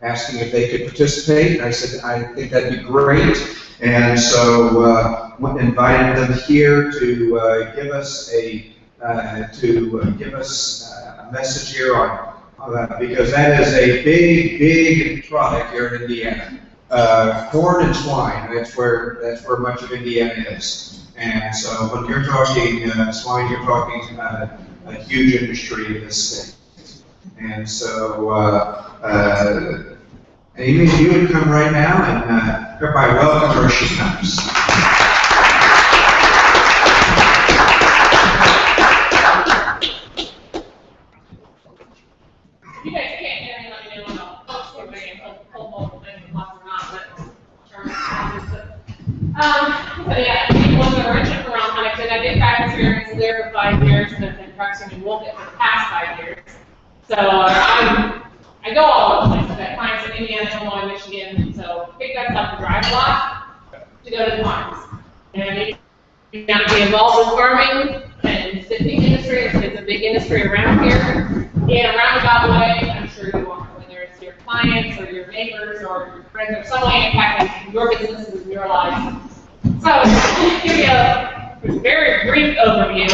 asking if they could participate. I said, I think that'd be great. And so invited them here to give us a message here on because that is a big product here in Indiana. Corn and swine. That's where much of Indiana is. And so when you're talking swine, you're talking a huge industry in this state. And so, Amy, if you would come right now, and everybody welcome her as she comes. You guys can't hear me, let me know when I'll post or maybe pull multiple things or not, but yeah, I was a resident around Huntington. I did practice here in there for 5 years, and I've been practicing in Wolcott for the past 5 years. So I go all over the place. I've got clients in Indiana, Illinois, Michigan. So pick that up and drive a lot to go to the farms. And you got to be involved with farming and sifting industry. It's a big industry around here. In a roundabout way, I'm sure you are, whether it's your clients or your neighbors or your friends or some way impacting your businesses and your lives. So I'll give you a very brief overview.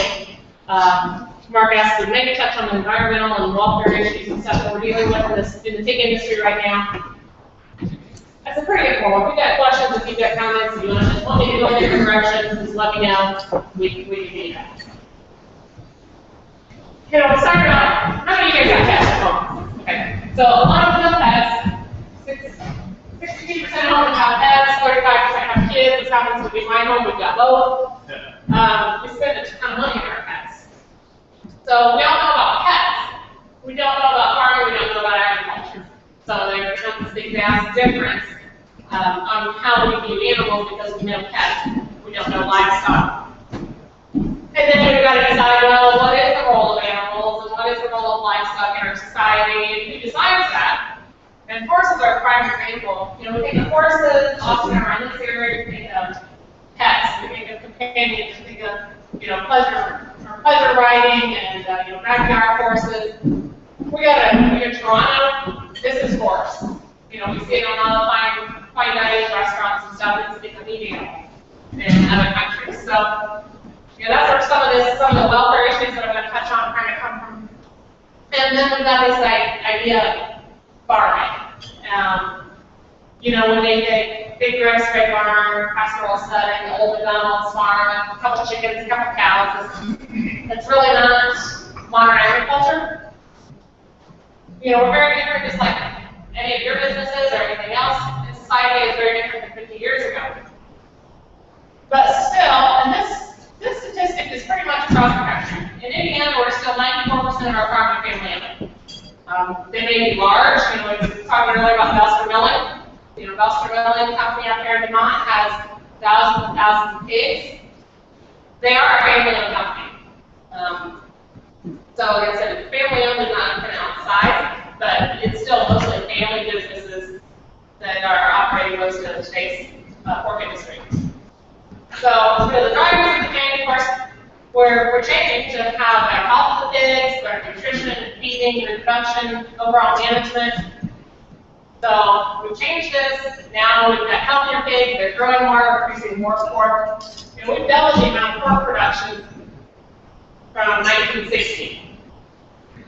Mark asked to maybe touch on the environmental and welfare issues and stuff that we're dealing with in the pig industry right now. That's a pretty good form. If you've got questions, if you've got comments, if you want me to go in a different direction, just let me know. We can do that. Okay, we'll start out. How many of you guys have pets at home? Okay, so a lot of them have pets. 62% of them have pets, 35% have kids. This happens to be my home. We've got both. We spend a ton of money on our pets. So we all know about pets. We don't know about farming. We don't know about agriculture. So there becomes this big vast difference on how we view animals because we know pets. We don't know livestock. And then we've got to decide, well, what is the role of animals and what is the role of livestock in our society, and who decides that? And horses are a prime example. You know, we think of horses often around this area. We think of pets. We think of companions. We think of pleasure riding and backyard horses. We got in Toronto. This is horse. We see it on all the fine dining restaurants and stuff. It's a medium in other countries. So. That's where some of the welfare issues that I'm going to touch on kind of come from. And then we've got this idea of farming. When they get big grass fed farm, pastoral setting, the old McDonald's farm, a couple chickens, a couple cows, it's really not modern agriculture. We're very different, just like any of your businesses or anything else in society is very different than 50 years ago. But still, and this statistic is pretty much across the country. In Indiana, we're still 94% of our farm and family owned. They may be large. We were talking earlier about Belster Milling. Belster Milling Company up here in Vermont has thousands and thousands of pigs. They are a family-owned company. So, like I said, family-owned is not a pronounced size, but it's still mostly family businesses that are operating most of the state's pork industry. So the drivers of the change, of course, we're changing to have better health of the pigs, better nutrition, feeding, reproduction, overall management. So we've changed this. Now we've got healthier pigs. They're growing more, we're producing more pork. And we've doubled the amount of pork production from 1960.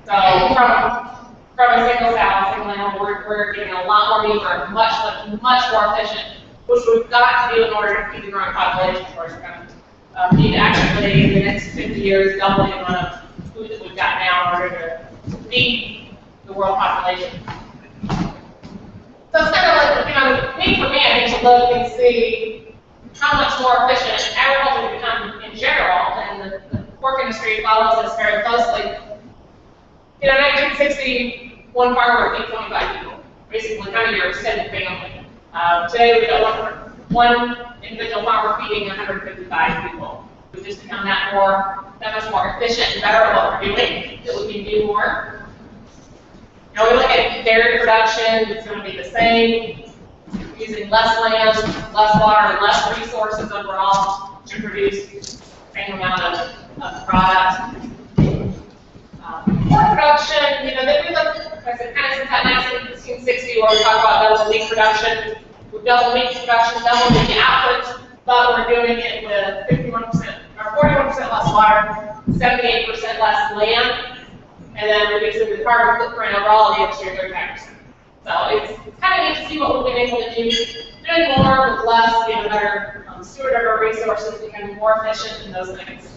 So from a single sow, single animal, we're getting a lot more meat, we're much more efficient. Which we've got to do in order to feed the growing population. Of course, we're going to need actually in the next 50 years doubling the amount of food that we've got now in order to feed the world population. So it's kind of like, for me, I think to look and see how much more efficient agriculture has become in general, and the pork industry follows this very closely. In 1960, one farmer would feed 25 people, basically kind of your extended family. Today, we've got one individual farmer feeding 155 people. We've just become that much more efficient and better at what we're doing, that we can do more. We look at dairy production, it's going to be the same, using less land, less water, and less resources overall to produce the same amount of product. Pork production, we look I said, kind of since that 1960, where we talk about double meat production, we've doubled meat production, doubled the output, but we're doing it with 51% or 41% less water, 78% less land, and then reducing the carbon footprint overall of the industry 35%. So it's kind of neat to see what we've been able to do, doing more with less, getting a better steward of our resources, becoming more efficient in those things.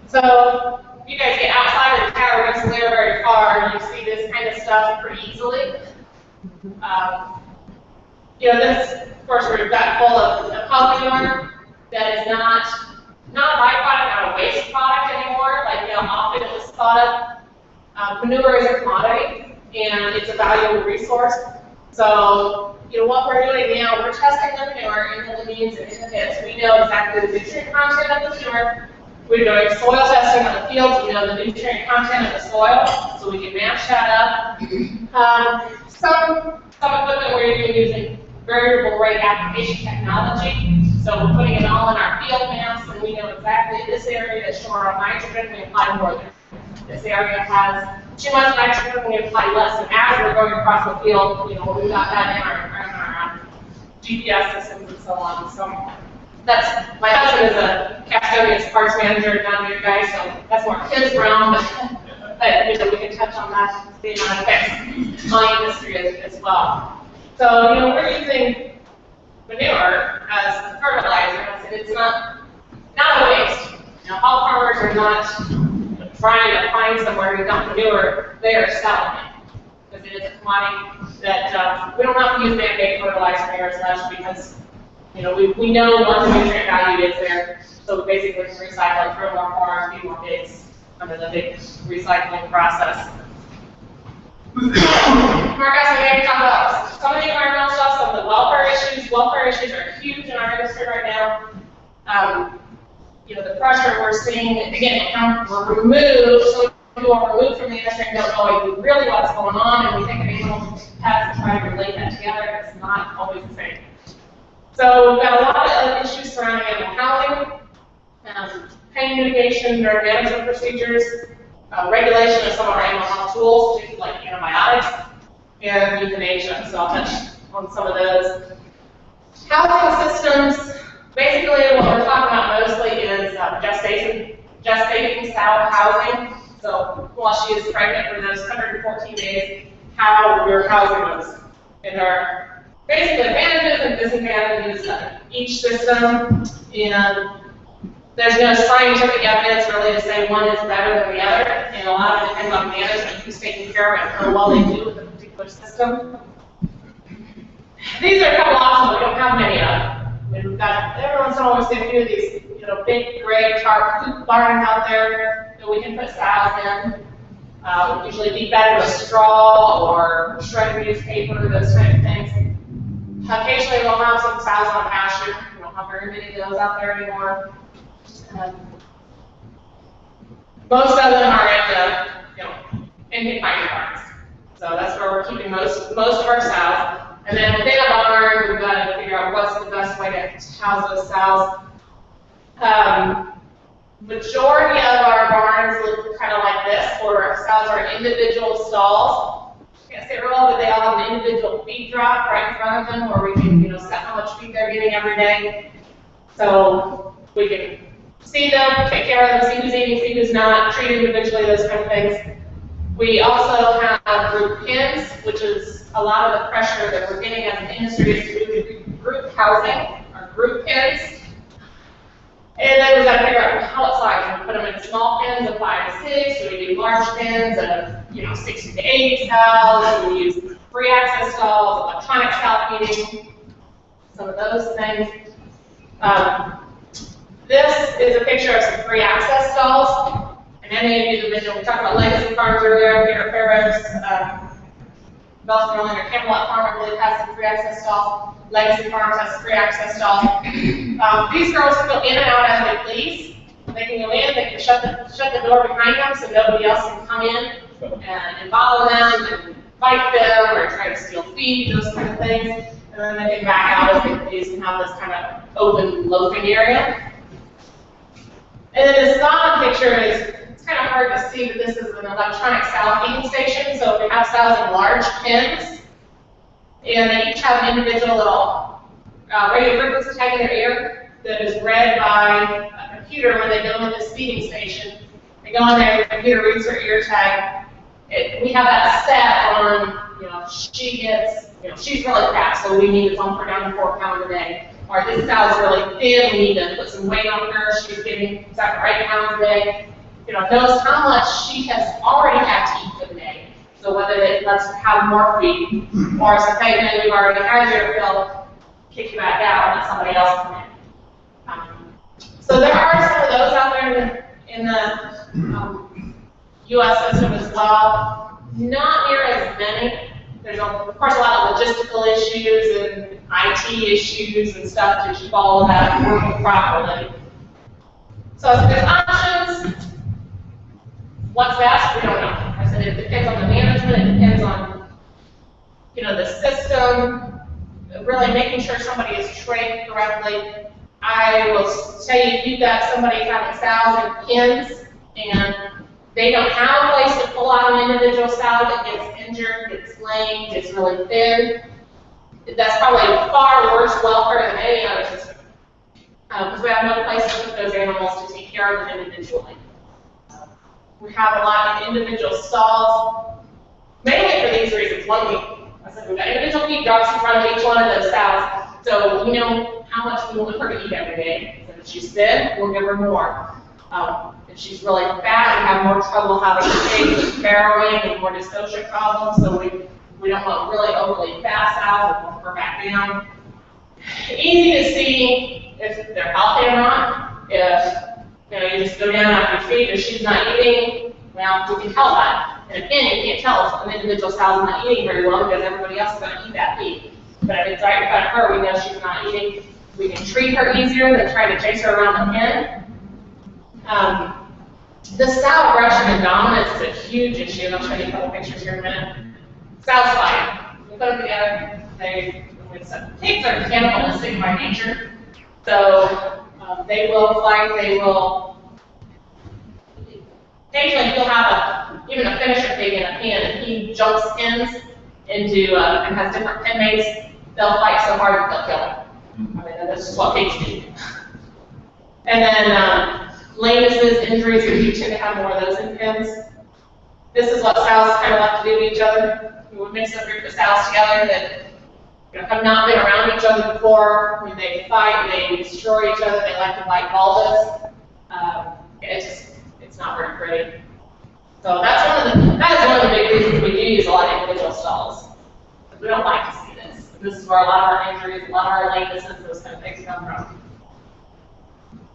So you guys get outside of the tower Rensselaer very far, you see this kind of stuff pretty easily. This, of course, we've got full of hog manure that is not a byproduct, not a waste product anymore. Like, often it was thought of, manure is a commodity, and it's a valuable resource. So, what we're doing now, we're testing the manure in the lagoons and in the pits. We know exactly the nutrient content of the manure. We're doing soil testing on the fields. We know the nutrient content of the soil, so we can match that up. Some equipment we're even using variable rate application technology. So we're putting it all in our field maps, and we know exactly this area is short on nitrogen, we apply more there. This area has too much nitrogen, we apply less. And as we're going across the field, we've got that in our GPS systems and so on. So that's, my husband is a Castodian's parts manager down here, guys, so that's more his realm, but we can touch on that, the amount of effects on industry as well. So, we're using manure as fertilizer, and it's not a waste. All farmers are not trying to find somewhere to dump manure, they are selling it. Because it is a commodity that we don't have to use man-made fertilizer here as much because, we know what the nutrient value is there. So we basically can recycle it, throw more corn, feed more pigs under the big recycling process. Mark asked me to talk about some of the environmental stuff, some of the welfare issues. Welfare issues are huge in our industry right now. The pressure we're seeing, again, we're removed, so people are removed from the industry and don't know really what's going on, and we think animal has to try to relate that together. It's not always the same. So we've got a lot of issues surrounding animal housing, pain mitigation, drug management procedures, regulation of some of our animal health tools, like antibiotics, and euthanasia. So I'll touch on some of those. Housing systems, basically what we're talking about mostly is gestating style housing. So while she is pregnant for those 114 days, how we're housing those. And there are basically advantages and disadvantages of each system. And there's no scientific evidence really to say one is better than the other, and a lot of it depends on management, who's taking care of it, and how well they do with a particular system. These are a couple options, we don't have many of them. We've got, every once in a while we see a few of these, big gray tarp hoop barns out there that we can put sows in. Usually be better with straw or shredded newspaper, those kind of things. Occasionally we'll have some sows on pasture. We don't have very many of those out there anymore. Most of them are in confinement barns. So that's where we're keeping most of our sows. And then within a barn, we've got to figure out what's the best way to house those sows. Majority of our barns look kind of like this, where our sows are individual stalls. Can't say real well, but they all have an individual feed drop right in front of them, where we can, set how much feed they're getting every day. So we can see them, take care of them, see who's eating, see who's not, treat individually, those kind of things. We also have group pens, which is a lot of the pressure that we're getting as an industry is to do group housing, or group pens. And then we've got to figure out how it's like. We put them in small pens of 5 to 6, so we do large pens of 60 to 80 cells, we use free access stalls, electronic cell feeding, some of those things. This is a picture of some free access stalls. And any of you that we talked about legacy farms earlier here at Fair Oaks, Belson or Camelot Farm, I believe, has some free access stalls. Legacy Farms has free access stalls. These girls can go in and out as they please. They can go in, they can shut the door behind them so nobody else can come in and bother them and fight them or try to steal feed, those kind of things. And then they can back out as they please and have this kind of open loafing area. And then this bottom picture is kind of hard to see that this is an electronic sow feeding station. So we have sows in large pens, and they each have an individual little radio frequency tag in their ear that is read by a computer when they go into this feeding station. They go in there, the computer reads their ear tag. We have that set on, she gets, she's really fat, so we need to bump her down to 4 pounds a day. Or this cow's really thin, we need to put some weight on her, she's getting exactly 8 pounds a day. Knows how much she has already had to eat for the day. So whether let's have more feed, or say, hey, man, we've already had your fill, kick you back out, and let somebody else come in. So there are some of those out there in the U.S. system as well. Not near as many. There's, of course, a lot of logistical issues and IT issues and stuff to keep all of that working properly. So there's options. What's best? We don't know. I said it depends on the management. It depends on, the system. Really making sure somebody is trained correctly. I will tell you, if you've got somebody having sows in pens and they don't have a place to pull out an individual sow that gets injured, gets lame, gets really thin, that's probably a far worse welfare than any other system. Because we have no place to put those animals to take care of them individually. We have a lot of individual stalls, mainly for these reasons. One, I said we've got individual feed drops in front of each one of those sows, so we know how much we want her to eat every day. So if she's thin, we'll give her more. If she's really fat, we have more trouble having pigs with farrowing and more dystocia problems, so we don't want really overly fat sows, we'll put her back down. Easy to see if they're healthy or not. If you just go down after you feed, if she's not eating, well, we can tell that. And again, you can't tell if an individual sow's not eating very well because everybody else is going to eat that feed. But if it's right in front of her, we know she's not eating. We can treat her easier than trying to chase her around the pen. The sow aggression and dominance is a huge issue, and I'll show you a couple pictures here in a minute. Sows fight. We put them together. Pigs are cannibalistic by nature, so they will fight. They will. Occasionally, you'll have even a finisher pig in a pen, and he jumps pins into and has different pen mates. They'll fight so hard that they'll kill him. I mean, that's just what pigs do. And then lamenesses, injuries, we do tend to have more of those in pens. This is what sows kind of like to do to each other. We would mix a group of sows together that have not been around each other before. When they fight, they destroy each other. They like to bite vulvas. It's not very pretty. So that is one of the big reasons we do use a lot of individual stalls. We don't like to see this. This is where a lot of our injuries, a lot of our lamenesses, those kind of things come from.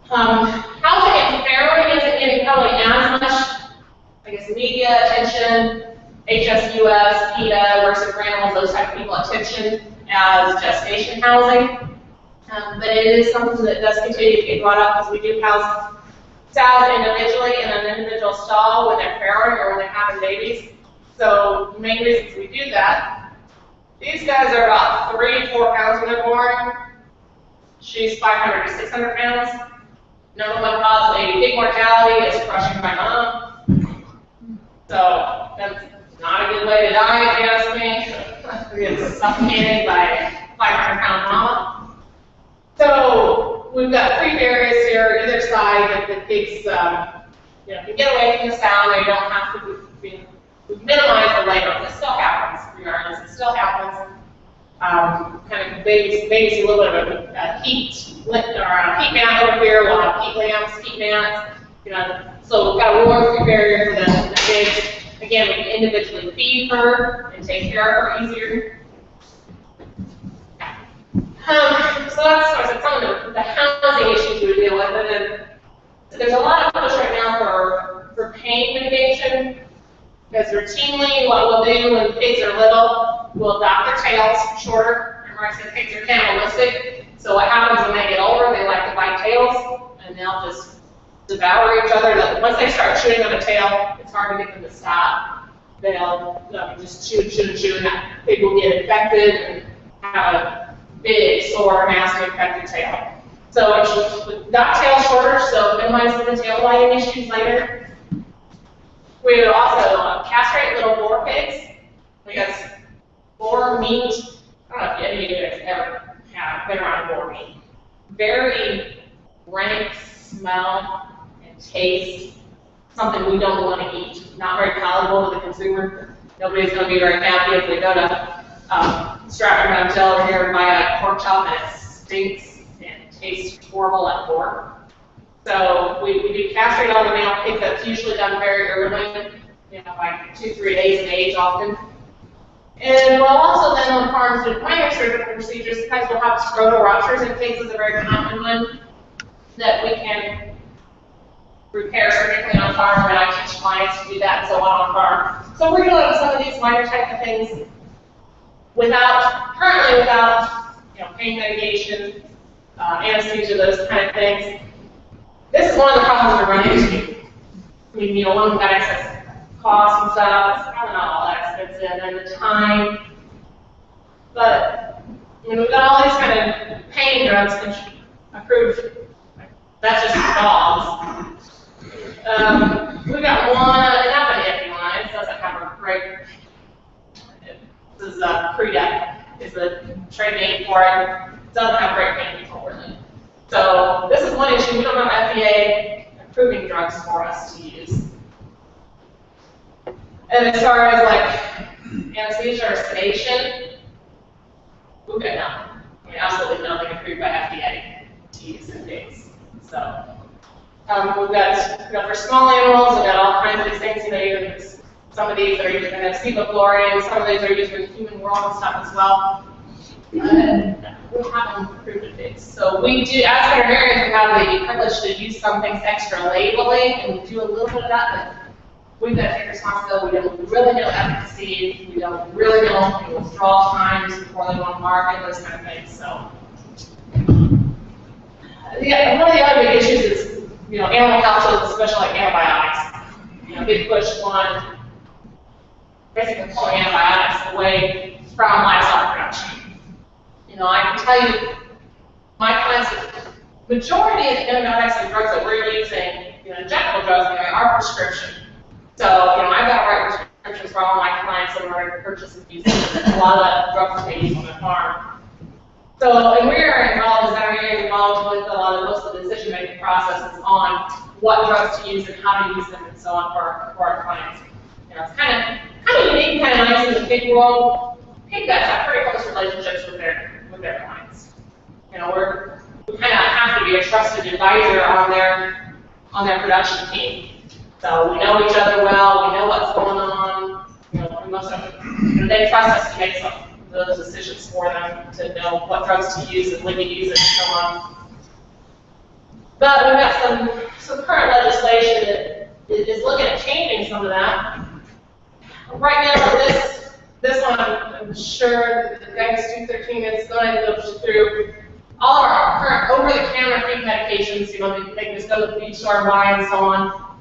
Housing and farrowing isn't getting probably as much, media attention, HSUS, PETA, Works for Animals, those type of people attention as gestation housing. But it is something that does continue to get brought up because we do house sows individually in an individual stall when they're farrowing or when they're having babies. So the main reasons we do that, these guys are about 3 to 4 pounds when they're born. She's 500 to 600 pounds. Number one cause of pig mortality is crushing by mom. So that's not a good way to die, if you ask me. It's suffocated by 500-pound mama. So we've got 3 barriers here, either side that the pigs can get away from the sow. They don't have to minimize the labor. It still happens, regardless. It still happens. Kind of babies see a little bit of a heat mat over here, a lot of heat lamps, heat mats. So we've got a warm barrier for the pigs. Again, we can individually feed her and take care of her easier. So that's some of the housing issues we deal with. So there's a lot of push right now for pain mitigation. Because routinely, what we'll do when pigs are little, we'll dock their tails shorter. Remember I said pigs are cannibalistic. So what happens when they get older, they like to bite tails, and they'll just devour each other. Once they start chewing on a tail, it's hard to get them to stop. They'll just chew, and that pig will get infected and have a big, sore, nasty, infected tail. So dock tail shorter, so minimizing the tail biting issues later. We would also castrate little boar pigs, because boar meat, I don't know if any of you guys ever have been around boar meat. Very rank smell and taste, something we don't want to eat, not very palatable to the consumer. Nobody's going to be very happy if we go to Stratford Hotel over here and buy a pork chop and it stinks and tastes horrible like pork. So we do castrate all the male pigs. That's usually done very early, like 2-3 days of age often. And we'll also then on farms do minor surgical procedures because we'll have scrotal ruptures in pigs is a very common one that we can repair surgically on farm, and I teach clients to do that and so on farm. So we're doing some of these minor type of things currently without pain medication, anesthesia, those kind of things. This is one of the problems we run into. I mean, one of the excess costs and stuff, I don't know, all that expensive, and the time. But we've got all these kind of pain drugs which approved. That's just for dogs. We've got one, and that's an iffy one. It doesn't have a great. This is Predec, is the trade name for it. It doesn't have great pain control really. So this is one issue. We don't have FDA approving drugs for us to use. And as far as like anesthesia or sedation, we've got nothing. I mean, absolutely nothing approved by FDA to use in pigs. So we've got for small animals, we've got all kinds of these things. Even some of these are used in sevoflurane, some of these are used in the human world and stuff as well. We have them approved in pigs. So we do, as veterinarians, we have the privilege to use some things extra labeling, and we do a little bit of that, but we've got to take responsibility. We don't really know efficacy, we don't really know withdrawal times before they want to market, those kind of things. So, yeah, one of the other big issues is, animal health, especially like antibiotics. Big push on basically pulling antibiotics away from livestock production. I can tell you, my clients, the majority of the antibiotics and drugs that we're using, injectable drugs, are prescription. So, I've got to write prescriptions for all my clients in order to purchase and use a lot of the drugs they use on the farm. So, and we're involved, as veterinarians, involved with a lot of most of the decision-making processes on what drugs to use and how to use them and so on for our clients. It's kind of unique, kind of nice in the pig world. Pig vets have pretty close relationships with their clients. We kind of have to be a trusted advisor on their production team. So we know each other well, we know what's going on. Most of them, they trust us to make some of those decisions for them, to know what drugs to use and when to use it and so on. But we've got some current legislation that is looking at changing some of that. Right now, this one, I'm sure the guidance 213 is going to go through all of our current over-the-counter feed medications. They can just go to the feed store and buy and so on,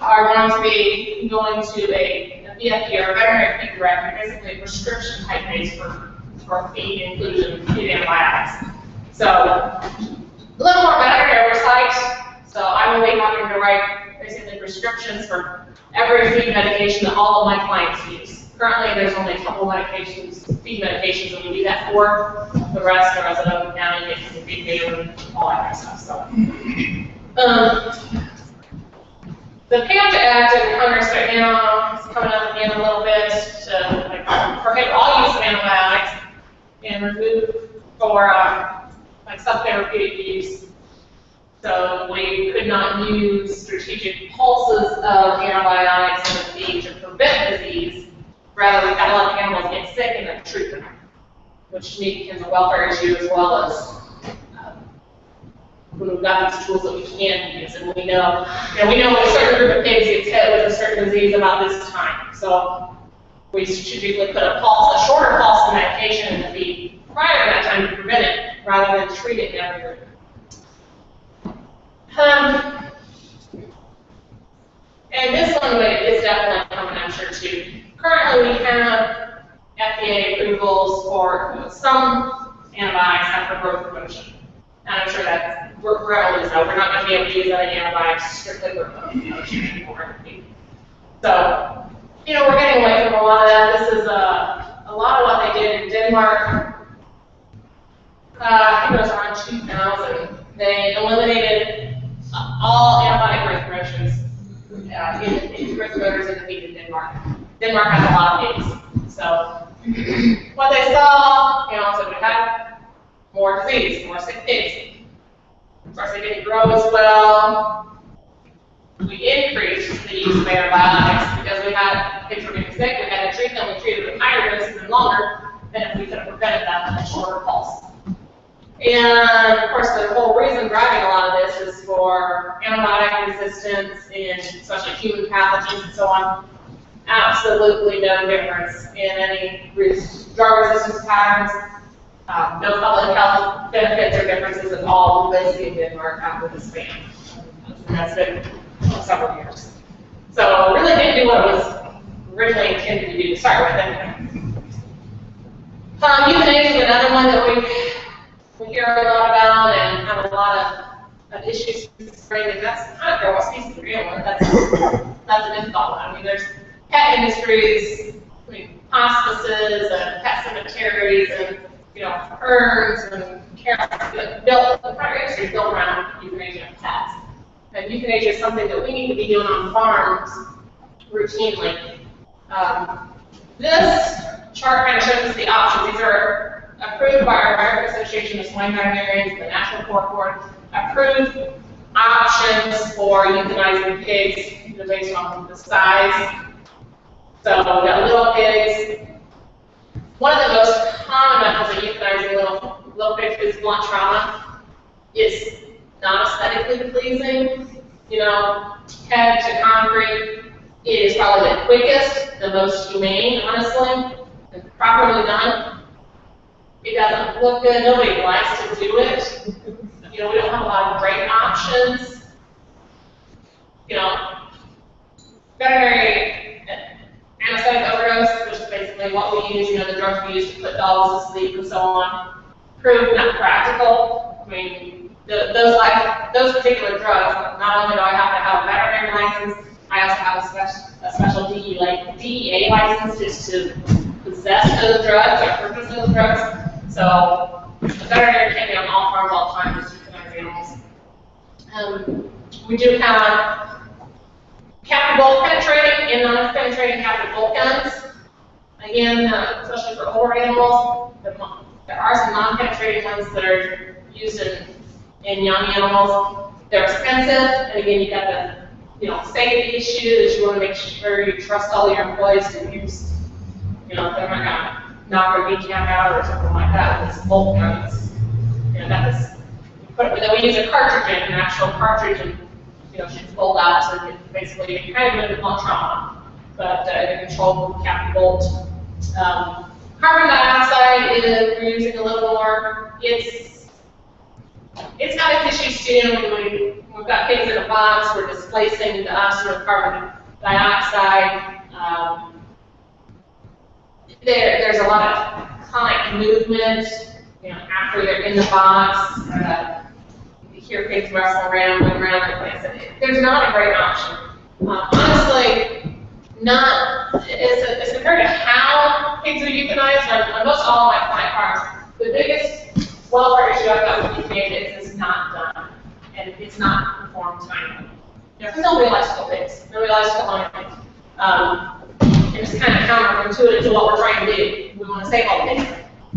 are going to be going to a VFD or a veterinary feed directory, basically a prescription type base for feed inclusion, feed antibiotics. So a little more veterinary oversight. So I will be having to write basically prescriptions for every feed medication that all of my clients use. Currently, there's only a couple medications, feed medications that we do that for. The rest are as a county, get from the feed data and all that kind of stuff. So, the PAMTA Act in Congress right now is coming up again a little bit to prohibit all use of antibiotics and remove for subtherapeutic use. So we could not use strategic pulses of antibiotics in the feed to prevent disease. Rather, we've got a lot of animals get sick and then treat them, which becomes a welfare issue as well as when we've got these tools that we can use, and we know a certain group of pigs gets hit with a certain disease about this time. So we strategically put a shorter pulse of medication in the feed prior to that time to prevent it, rather than treat it in every group. And this one is definitely coming, I'm sure, too. Currently, we have FDA approvals for some antibiotics after growth promotion. And I'm sure that we're always know we're not going to be able to use any antibiotics strictly for growth promotion anymore. So, you know, we're getting away from a lot of that. This is a lot of what they did in Denmark. I think it was around 2000. They eliminated all antibiotic growth promotions in growth promoters in the pig in Denmark. Denmark has a lot of pigs. So, what they saw, you know, so we had more disease, more sick pigs. Of course, they didn't grow as well. We increased the use of antibiotics because we had pigs were getting sick, we had to treat them, we treated with higher doses and longer than if we could have prevented that with a shorter pulse. And of course, the whole reason driving a lot of this is for antibiotic resistance and especially human pathogens and so on. Absolutely no difference in any drug resistance patterns. No public health benefits or differences at all with in Denmark after this ban. And that's been several years. So really didn't do what it was originally intended to do to start with anyway. Euthanasia is another one that we hear a lot about and have a lot of issues concerning, and that's, I don't care what species you're dealing with, that's a difficult one. I mean, there's pet industries, I mean, hospices and pet cemeteries and, you know, urns and the primary industry is built around euthanasia of pets. And euthanasia is something that we need to be doing on farms routinely. This chart kind of shows us the options. These are approved by our American Association of Swine Veterinarians, the National Pork Board, approved options for euthanizing pigs based on the size. So we've got little pigs. One of the most common methods of euthanizing little pigs is blunt trauma. It's not aesthetically pleasing, you know, head to concrete. It is probably the quickest, the most humane, honestly, and properly done. It doesn't look good. Nobody likes to do it. You know, we don't have a lot of great options. You know, veterinary anesthetic overdose, which is basically what we use, you know, the drugs we use to put dogs to sleep and so on, proved not practical. I mean, those particular drugs, not only do I have to have a veterinary license, I also have a special DEA license just to possess those drugs or purchase those drugs. So the veterinary can't be on all farms all the time just to euthanize animals. We do have captive bolt penetrating and non-penetrating captive bolt guns. Again, especially for older animals, there are some non-penetrating ones that are used in young animals. They're expensive, and again, you got the safety issue that you want to make sure you trust all your employees to use. You know, they're not gonna knock their kneecap out or something like that with this bolt guns. You know, then we use a cartridge in, an actual cartridge, and shoots bolt out, so you can basically kind of do blunt trauma, but they're controlled with captive bolt. Carbon dioxide is we're using a little more. It's got its issues too. We've got pigs in a box. We're displacing the oxygen with carbon dioxide. There's a lot of chronic movement. After they're in the box, you hear pigs wrestle around, move around the place. There's not a great option. Honestly, not as compared to how pigs are euthanized on most all of my client farms. The biggest welfare issue I've got with euthanasia is it's not done, and it's not performed timely. Because nobody likes to kill pigs. Nobody likes to kill anything. And it's kind of counterintuitive to what we're trying to do. We want to save all the pigs,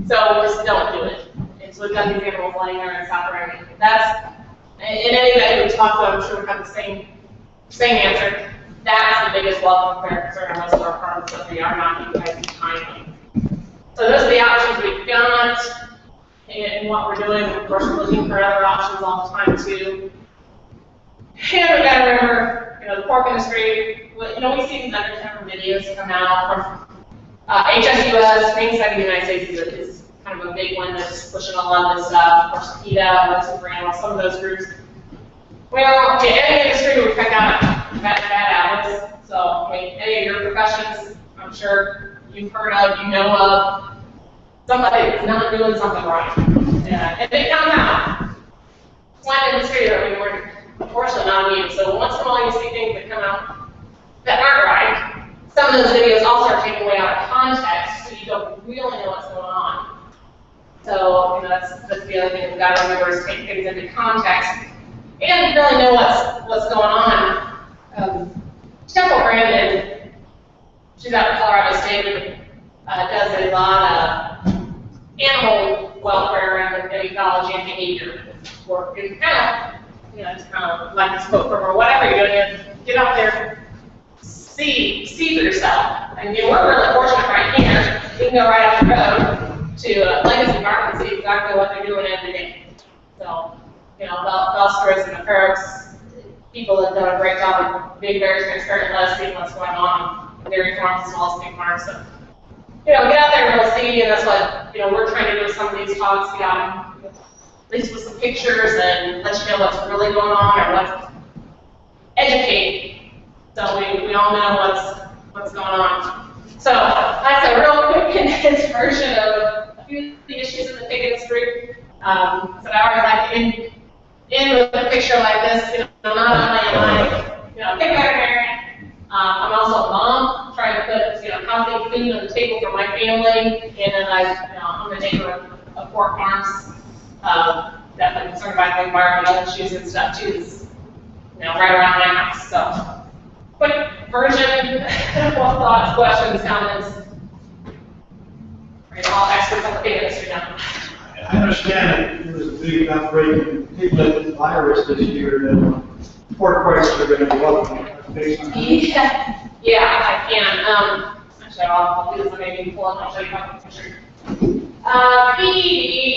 so we just don't do it. And so we've got these animals laying there and suffering. That's, in any event we talk about, I'm sure we have the same answer. That's the biggest welfare concern on most of our farms, that we are not utilizing timely. So those are the options we've got, and what we're doing. Of course, we're looking for other options all the time too. And we've got to remember, the pork industry. We see these undercover videos come out from HSUS. Humane Society of the United States is kind of a big one that's pushing a lot of this stuff. Of course, PETA, Super Animals, some of those groups. Well, in any industry, we pick out bad habits. So, any of your professions, I'm sure you've heard of, you know of, somebody that's not doing something right. And it comes out. Swine industry, we're unfortunately not immune. So once in a while you see things that come out that aren't right. Some of those videos also are taken way out of context, so you don't really know what's going on. So, that's the other thing we've got to remember is take things into context and really know what's going on. Temple Grandin, she's out of Colorado State, does a lot of animal welfare and ecology and behavior work. And it's kind of like this quote from her, whatever you're doing, get out there, see for yourself. And we're really fortunate right here. You can go right off the road to Legacy Park and see exactly what they're doing every day. So, Velsters and the Curbs, people have done a great job of being very transparent and let us see what's going on in dairy farms as well as pig farms. So, get out there and really see, and that's what, we're trying to do with some of these talks, at least with some pictures and let you know what's really going on or what's educate. So we all know what's going on. So that's a real quick condensed version of a few of the issues in the pig industry. So I always like to end with a picture like this, not only am I, a pig veterinarian, I'm also a mom, trying to put, healthy food on the table for my family, and then I'm the neighbor of pork farms, definitely concerned about the environmental issues and stuff too, right around my house. So, quick version, what thoughts, questions, comments? All experts on the pig industry now. I understand there was a big outbreak in piglet virus this year, that pork prices are going to go up based on that. Yeah, I can. Actually, I'll do this, maybe pull up, I'll show you my picture. PED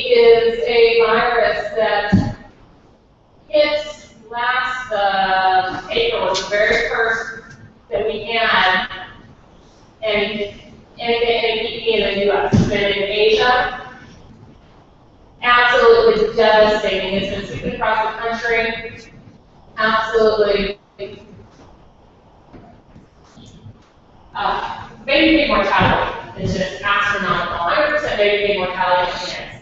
is a virus that hit last April, was the very first that we had, and PED in the U.S. It's been in Asia. Absolutely devastating. It's been sweeping across the country. Absolutely. Baby pig mortality is just astronomical. 100% baby pig mortality in kids.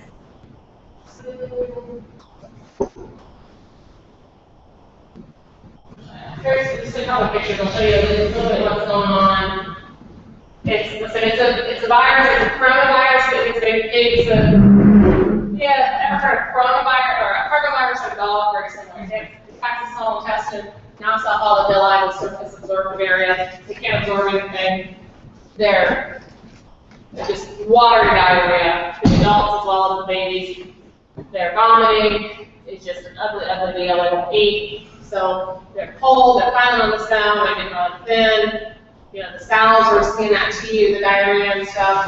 Here's just a couple of pictures. I'll show you a little bit what's going on. It's a virus. It's a coronavirus that gets baby pigs. Ever heard of coronavirus or a parvovirus or dog? Very similar. It attacks the small intestine, knocks off all the villi, the surface absorptive area. They can't absorb anything. They're just watery diarrhea. The adults as well as the babies. They're vomiting. It's just an ugly, ugly deal. They won't eat. So they're cold. They're piling on the stone. They get really thin. The scowls are seeing that to you, the diarrhea and stuff.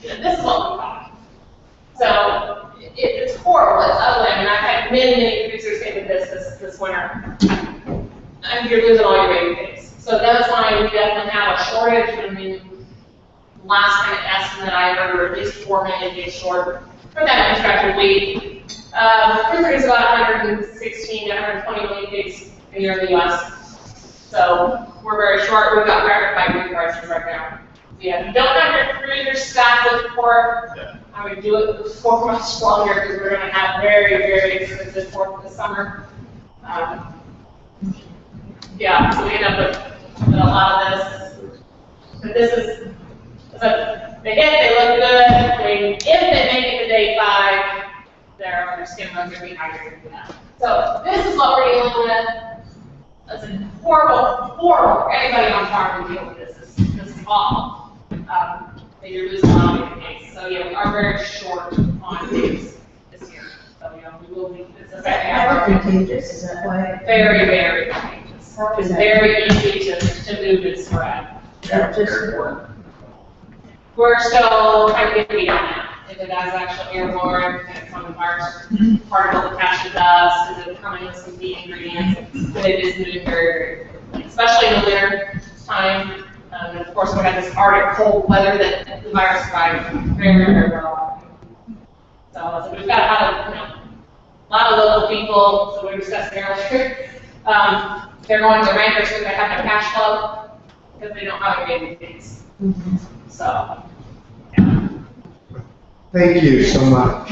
This is what we got. So it's horrible. It's ugly. I mean, I've had many producers say with this winter. You're losing all your baby pigs. So that's why we definitely have a shortage. I mean, last kind of estimate I heard were at least 4 million pigs short for that manufactured wheat. We produce about 116 to 120 million pigs a year in the U.S. So we're very short. We've got record high wheat prices right now. Yeah, if you don't have your freezer stacked with pork, I would do it for much longer because we're going to have very, very expensive pork this summer. So we end up with a lot of this. But this is, they look good. I mean, if they make it to day 5, their skin runs are dehydrated for that. So this is what we're dealing with. It's a horrible for anybody on farm to deal with this. This is awful. That you're losing a lot of your pigs. So we are very short on pigs this year. So we will be. How contagious is that why? Very, very contagious. It's very easy to move and spread. We're still trying to get a read on that. If it is actually airborne, if it's on the virus particles attached to dust, is it coming with some key ingredients? But it is moving very, very quickly, especially in the winter time. And of course, we have this Arctic cold weather that the virus survives very, very well. So we've got a lot of local people, so we were discussing earlier. They're going to ranchers because they have no cash flow because they don't have any baby pigs. So, Thank you so much.